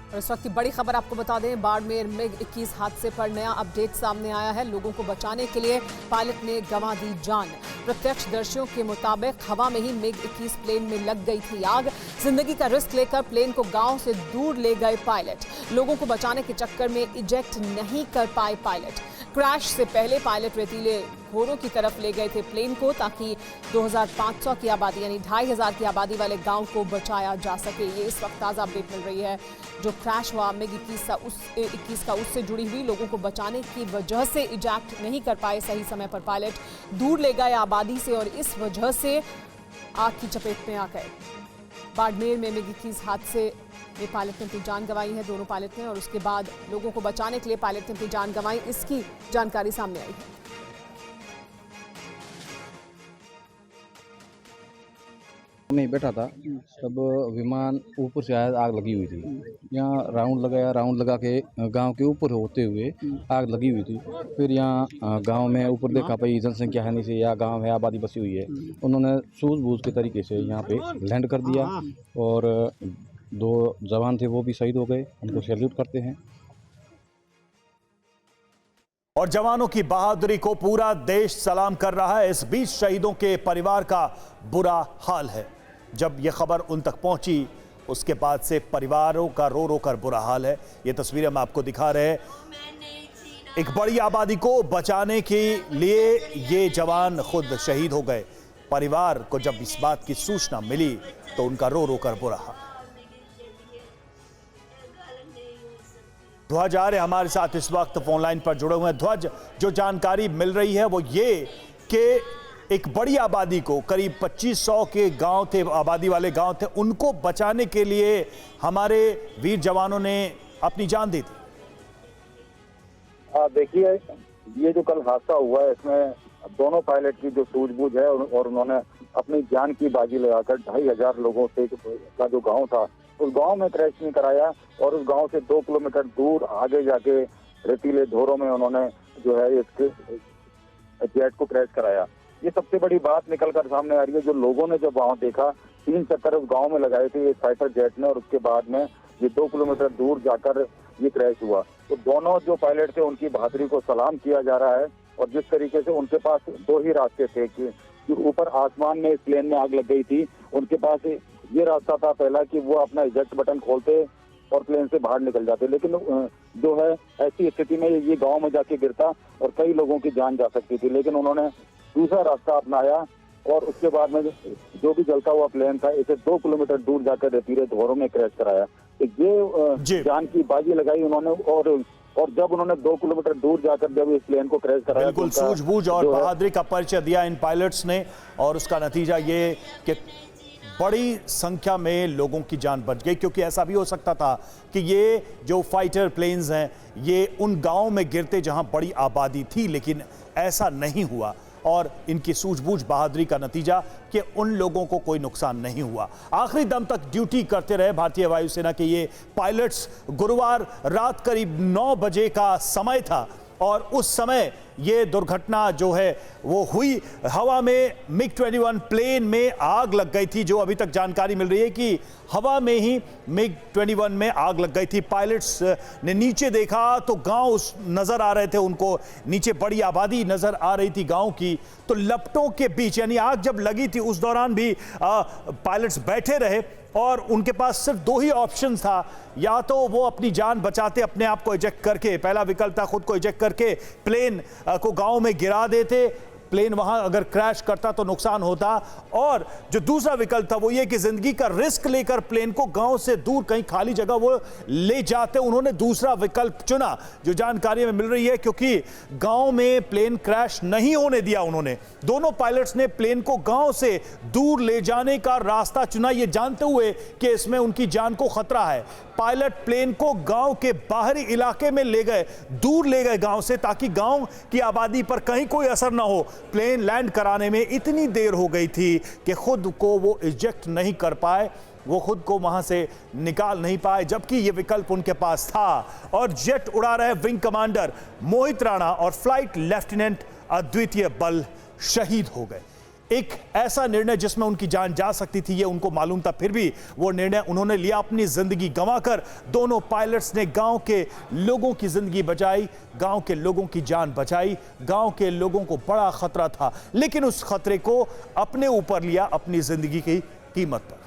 और इस वक्त की बड़ी खबर आपको बता दें, बाड़मेर MiG-21 हादसे पर नया अपडेट सामने आया है। लोगों को बचाने के लिए पायलट ने गंवा दी जान। प्रत्यक्षदर्शियों के मुताबिक हवा में ही MiG-21 प्लेन में लग गई थी आग। जिंदगी का रिस्क लेकर प्लेन को गांव से दूर ले गए पायलट। लोगों को बचाने के चक्कर में इजेक्ट नहीं कर पाए पायलट। क्रैश से पहले पायलट रेतीले घोरों की तरफ ले गए थे प्लेन को, ताकि 2500 की आबादी यानी 2500 की आबादी वाले गांव को बचाया जा सके। ये इस वक्त ताज़ा अपडेट मिल रही है। जो क्रैश हुआ MiG-21 का उससे जुड़ी हुई, लोगों को बचाने की वजह से इजेक्ट नहीं कर पाए सही समय पर पायलट, दूर ले गए आबादी से और इस वजह से आग की चपेट में आ गए। बाड़मेर में MiG-21 हादसे में पायलट ने अपनी जान गंवाई है, दोनों पायलट ने, और उसके बाद लोगों को बचाने के लिए पायलट ने अपनी जान गंवाई, इसकी जानकारी सामने आई है। मैं बैठा था तब विमान ऊपर से आया, आग लगी हुई थी। यहाँ राउंड लगा के गांव के ऊपर होते हुए आग लगी हुई थी। फिर यहाँ गांव में ऊपर देखा भाई जनसंख्या है नहीं से, या गांव है, आबादी बसी हुई है। उन्होंने सूझबूझ के तरीके से यहाँ पे लैंड कर दिया और 2 जवान थे वो भी शहीद हो गए। उनको सैल्यूट करते हैं। और जवानों की बहादुरी को पूरा देश सलाम कर रहा है। इस बीच शहीदों के परिवार का बुरा हाल है। जब यह खबर उन तक पहुंची उसके बाद से परिवारों का रो रो कर बुरा हाल है। ये तस्वीरें हम आपको दिखा रहे हैं। एक बड़ी आबादी को बचाने के लिए ये जवान खुद शहीद हो गए। परिवार को जब इस बात की सूचना मिली तो उनका रो रो कर बुरा हाल। ध्वज आर्य हमारे साथ इस वक्त फोन लाइन पर जुड़े हुए हैं। ध्वज, जो जानकारी मिल रही है वो ये कि एक बड़ी आबादी को, करीब 2500 के गांव थे, आबादी वाले गांव थे, उनको बचाने के लिए हमारे वीर जवानों ने अपनी जान दी थी। देखिए, ये जो कल हादसा हुआ है इसमें दोनों पायलट की जो सूझबूझ है और उन्होंने अपनी जान की बाजी लगाकर 2500 लोगों से का जो गांव था उस गांव में क्रैश नहीं कराया और उस गांव से 2 किलोमीटर दूर आगे जाके रेतीले धोरों में उन्होंने जो है इसके जेट को क्रैश कराया। ये सबसे बड़ी बात निकल कर सामने आ रही है। जो लोगों ने जब वहां देखा, 3 चक्कर उस गांव में लगाए थे ये फाइटर जेट ने और उसके बाद में ये 2 किलोमीटर दूर जाकर ये क्रैश हुआ। तो दोनों जो पायलट थे उनकी बहादुरी को सलाम किया जा रहा है। और जिस तरीके से उनके पास 2 ही रास्ते थे कि ऊपर आसमान में इस प्लेन में आग लग गई थी, उनके पास ये रास्ता था पहला कि वो अपना इजेक्ट बटन खोलते और प्लेन से बाहर निकल जाते, लेकिन जो है ऐसी स्थिति में ये गांव में जाके गिरता और कई लोगों की जान जा सकती थी। लेकिन उन्होंने दूसरा रास्ता अपनाया और उसके बाद में जो भी जलता हुआ प्लेन था इसे 2 किलोमीटर दूर जाकर रेतीले धोरों में क्रैश कराया। तो ये जान की बाजी लगाई उन्होंने और जब उन्होंने 2 किलोमीटर दूर जाकर जब इस प्लेन को क्रैश कराया, बिल्कुल सूझबूझ और बहादुरी का परिचय दिया इन पायलट्स ने और उसका नतीजा ये कि बड़ी संख्या में लोगों की जान बच गई। क्योंकि ऐसा भी हो सकता था कि ये जो फाइटर प्लेन्स हैं ये उन गांवों में गिरते जहां बड़ी आबादी थी, लेकिन ऐसा नहीं हुआ और इनकी सूझबूझ बहादुरी का नतीजा कि उन लोगों को कोई नुकसान नहीं हुआ। आखिरी दम तक ड्यूटी करते रहे भारतीय वायुसेना के ये पायलट्स। गुरुवार रात करीब 9 बजे का समय था और उस समय ये दुर्घटना जो है वो हुई। हवा में MiG-21 प्लेन में आग लग गई थी। जो अभी तक जानकारी मिल रही है कि हवा में ही MiG-21 में आग लग गई थी। पायलट्स ने नीचे देखा तो गांव नजर आ रहे थे, उनको नीचे बड़ी आबादी नजर आ रही थी गांव की। तो लपटों के बीच, यानी आग जब लगी थी उस दौरान भी पायलट्स बैठे रहे और उनके पास सिर्फ 2 ही ऑप्शन था। या तो वो अपनी जान बचाते अपने आप को इजेक्ट करके, पहला विकल्प था खुद को इजेक्ट करके प्लेन को गांव में गिरा देते, प्लेन वहां अगर क्रैश करता तो नुकसान होता, और जो दूसरा विकल्प था वो ये कि जिंदगी का रिस्क लेकर प्लेन को गांव से दूर कहीं खाली जगह वो ले जाते। उन्होंने दूसरा विकल्प चुना, जो जानकारी में मिल रही है, क्योंकि गांव में प्लेन क्रैश नहीं होने दिया उन्होंने। दोनों पायलट्स ने प्लेन को गांव से दूर ले जाने का रास्ता चुना, ये जानते हुए कि इसमें उनकी जान को खतरा है। पायलट प्लेन को गांव के बाहरी इलाके में ले गए, दूर ले गए गांव से, ताकि गांव की आबादी पर कहीं कोई असर ना हो। प्लेन लैंड कराने में इतनी देर हो गई थी कि खुद को वो इजेक्ट नहीं कर पाए, वो खुद को वहां से निकाल नहीं पाए, जबकि ये विकल्प उनके पास था। और जेट उड़ा रहे विंग कमांडर मोहित राणा और फ्लाइट लेफ्टिनेंट अद्वितीय बल शहीद हो गए। एक ऐसा निर्णय जिसमें उनकी जान जा सकती थी, ये उनको मालूम था, फिर भी वो निर्णय उन्होंने लिया। अपनी जिंदगी गंवाकर दोनों पायलट्स ने गांव के लोगों की जिंदगी बचाई, गांव के लोगों की जान बचाई। गांव के लोगों को बड़ा खतरा था, लेकिन उस खतरे को अपने ऊपर लिया, अपनी जिंदगी की कीमत पर।